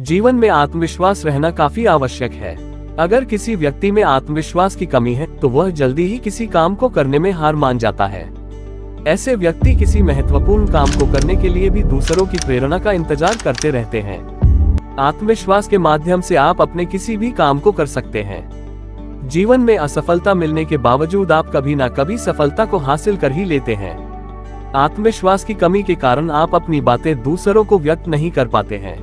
जीवन में आत्मविश्वास रहना काफी आवश्यक है। अगर किसी व्यक्ति में आत्मविश्वास की कमी है तो वह जल्दी ही किसी काम को करने में हार मान जाता है। ऐसे व्यक्ति किसी महत्वपूर्ण काम को करने के लिए भी दूसरों की प्रेरणा का इंतजार करते रहते हैं। आत्मविश्वास के माध्यम से आप अपने किसी भी काम को कर सकते हैं। जीवन में असफलता मिलने के बावजूद आप कभी ना कभी सफलता को हासिल कर ही लेते हैं। आत्मविश्वास की कमी के कारण आप अपनी बातें दूसरों को व्यक्त नहीं कर पाते हैं।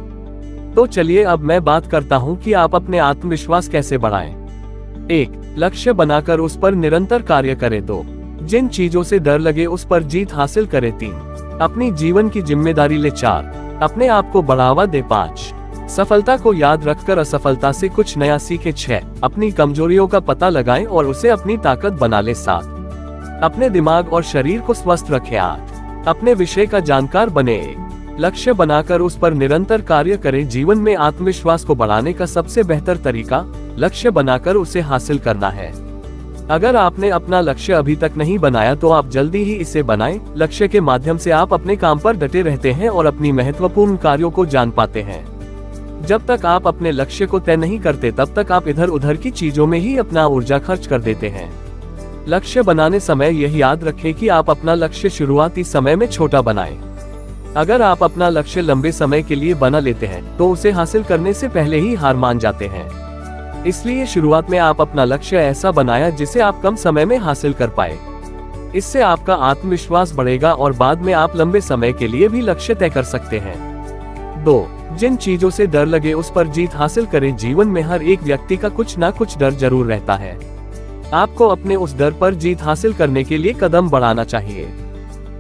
तो चलिए अब मैं बात करता हूं कि आप अपने आत्मविश्वास कैसे बढ़ाएं। 1. लक्ष्य बनाकर उस पर निरंतर कार्य करें। 2. जिन चीजों से डर लगे उस पर जीत हासिल करें। 3. अपनी जीवन की जिम्मेदारी ले। 4. अपने आप को बढ़ावा दे। 5. सफलता को याद रखकर असफलता से कुछ नया सीखे। 6. अपनी कमजोरियों का पता लगाएं और उसे अपनी ताकत बना ले। 7. अपने दिमाग और शरीर को स्वस्थ रखें। 8. अपने विषय का जानकार बने। लक्ष्य बनाकर उस पर निरंतर कार्य करें। जीवन में आत्मविश्वास को बढ़ाने का सबसे बेहतर तरीका लक्ष्य बनाकर उसे हासिल करना है। अगर आपने अपना लक्ष्य अभी तक नहीं बनाया तो आप जल्दी ही इसे बनाएं। लक्ष्य के माध्यम से आप अपने काम पर डटे रहते हैं और अपनी महत्वपूर्ण कार्यों को जान पाते हैं। जब तक आप अपने लक्ष्य को तय नहीं करते तब तक आप इधर उधर की चीजों में ही अपना ऊर्जा खर्च कर देते हैं। लक्ष्य बनाने समय यह याद रखें कि आप अपना लक्ष्य शुरुआती समय में छोटा बनाएं। अगर आप अपना लक्ष्य लंबे समय के लिए बना लेते हैं तो उसे हासिल करने से पहले ही हार मान जाते हैं। इसलिए शुरुआत में आप अपना लक्ष्य ऐसा बनाया जिसे आप कम समय में हासिल कर पाए। इससे आपका आत्मविश्वास बढ़ेगा और बाद में आप लंबे समय के लिए भी लक्ष्य तय कर सकते हैं। 2. जिन चीजों से डर लगे उस पर जीत हासिल करें। जीवन में हर एक व्यक्ति का कुछ ना कुछ डर जरूर रहता है। आपको अपने उस डर पर जीत हासिल करने के लिए कदम बढ़ाना चाहिए।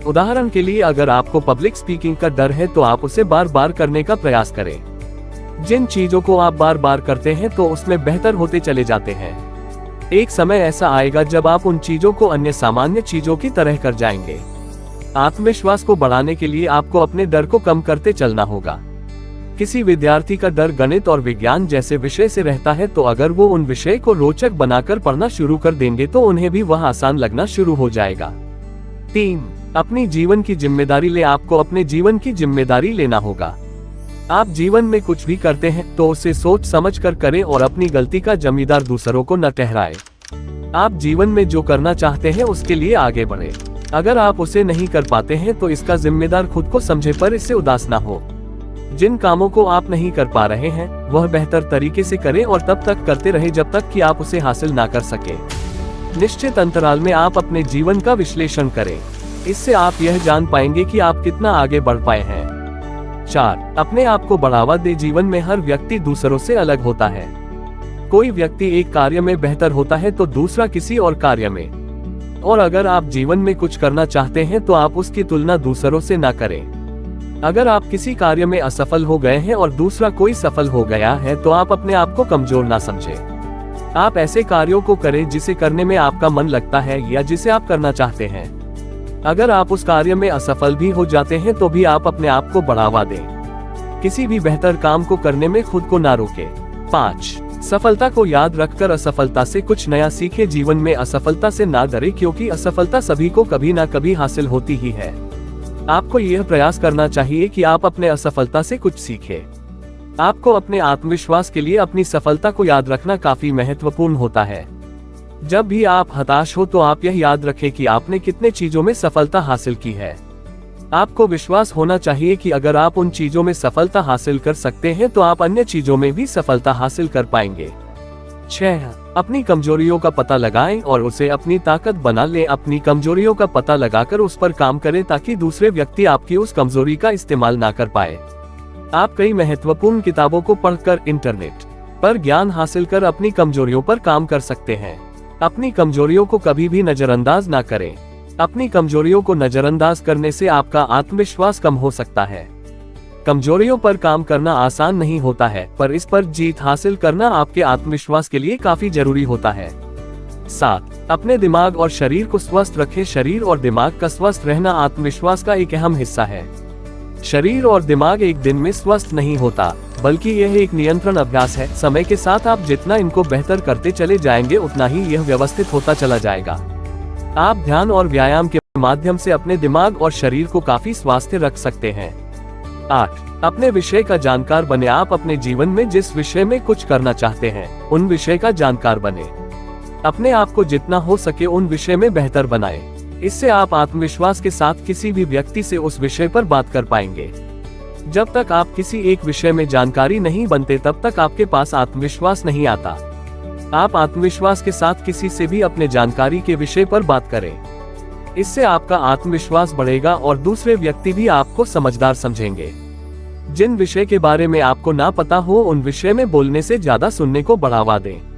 उदाहरण के लिए अगर आपको पब्लिक स्पीकिंग का डर है तो आप उसे बार बार करने का प्रयास करें। जिन चीजों को आप बार बार करते हैं तो उसमें बेहतर होते चले जाते हैं। एक समय ऐसा आएगा जब आप उन चीजों को अन्य सामान्य चीजों की तरह कर जाएंगे। आत्मविश्वास को बढ़ाने के लिए आपको अपने डर को कम करते चलना होगा। किसी विद्यार्थी का डर गणित और विज्ञान जैसे विषय से रहता है तो अगर वो उन विषय को रोचक बनाकर पढ़ना शुरू कर देंगे तो उन्हें भी वह आसान लगना शुरू हो जाएगा। 3. अपनी जीवन की जिम्मेदारी ले। आपको अपने जीवन की जिम्मेदारी लेना होगा। आप जीवन में कुछ भी करते हैं तो उसे सोच समझ कर करें और अपनी गलती का जिम्मेदार दूसरों को न ठहराएं। आप जीवन में जो करना चाहते हैं उसके लिए आगे बढ़ें। अगर आप उसे नहीं कर पाते हैं तो इसका जिम्मेदार खुद को समझे पर इससे उदास ना हो। जिन कामों को आप नहीं कर पा रहे हैं वह बेहतर तरीके से करें और तब तक करते रहे जब तक कि आप उसे हासिल ना कर सके। निश्चित अंतराल में आप अपने जीवन का विश्लेषण करें। इससे आप यह जान पाएंगे कि आप कितना आगे बढ़ पाए हैं। 4. अपने आप को बढ़ावा दे। जीवन में हर व्यक्ति दूसरों से अलग होता है। कोई व्यक्ति एक कार्य में बेहतर होता है तो दूसरा किसी और कार्य में। और अगर आप जीवन में कुछ करना चाहते हैं तो आप उसकी तुलना दूसरों से ना करें। अगर आप किसी कार्य में असफल हो गए हैं और दूसरा कोई सफल हो गया है तो आप अपने आप को कमजोर ना समझें। आप ऐसे कार्यों को करें जिसे करने में आपका मन लगता है या जिसे आप करना चाहते हैं। अगर आप उस कार्य में असफल भी हो जाते हैं तो भी आप अपने आप को बढ़ावा दें। किसी भी बेहतर काम को करने में खुद को ना रोकें। 5. सफलता को याद रखकर असफलता से कुछ नया सीखें। जीवन में असफलता से ना डरें क्योंकि असफलता सभी को कभी ना कभी हासिल होती ही है। आपको यह प्रयास करना चाहिए कि आप अपने असफलता से कुछ सीखें। आपको अपने आत्मविश्वास के लिए अपनी सफलता को याद रखना काफी महत्वपूर्ण होता है। जब भी आप हताश हो तो आप यह याद रखें कि आपने कितने चीजों में सफलता हासिल की है। आपको विश्वास होना चाहिए कि अगर आप उन चीजों में सफलता हासिल कर सकते हैं तो आप अन्य चीजों में भी सफलता हासिल कर पाएंगे। 6. अपनी कमजोरियों का पता लगाएं और उसे अपनी ताकत बना लें। अपनी कमजोरियों का पता लगाकर उस पर काम करें ताकि दूसरे व्यक्ति आपकी उस कमजोरी का इस्तेमाल ना कर पाए। आप कई महत्वपूर्ण किताबों को पढ़कर इंटरनेट पर ज्ञान हासिल कर अपनी कमजोरियों पर काम कर सकते हैं। अपनी कमजोरियों को कभी भी नजरअंदाज ना करें। अपनी कमजोरियों को नजरअंदाज करने से आपका आत्मविश्वास कम हो सकता है। कमजोरियों पर काम करना आसान नहीं होता है पर इस पर जीत हासिल करना आपके आत्मविश्वास के लिए काफी जरूरी होता है। 7. अपने दिमाग और शरीर को स्वस्थ रखें। शरीर और दिमाग का स्वस्थ रहना आत्मविश्वास का एक अहम हिस्सा है। शरीर और दिमाग एक दिन में स्वस्थ नहीं होता बल्कि यह एक नियंत्रण अभ्यास है। समय के साथ आप जितना इनको बेहतर करते चले जाएंगे उतना ही यह व्यवस्थित होता चला जाएगा। आप ध्यान और व्यायाम के माध्यम से अपने दिमाग और शरीर को काफी स्वास्थ्य रख सकते हैं। 8 अपने विषय का जानकार बने। आप अपने जीवन में जिस विषय में कुछ करना चाहते हैं उन विषय का जानकार बने। अपने आप को जितना हो सके उन विषय में बेहतर बनाएं। इससे आप आत्मविश्वास के साथ किसी भी व्यक्ति से उस विषय पर बात कर पाएंगे। जब तक आप किसी एक विषय में जानकारी नहीं बनते तब तक आपके पास आत्मविश्वास नहीं आता। आप आत्मविश्वास के साथ किसी से भी अपने जानकारी के विषय पर बात करें। इससे आपका आत्मविश्वास बढ़ेगा और दूसरे व्यक्ति भी आपको समझदार समझेंगे। जिन विषय के बारे में आपको ना पता हो उन विषय में बोलने से ज्यादा सुनने को बढ़ावा दें।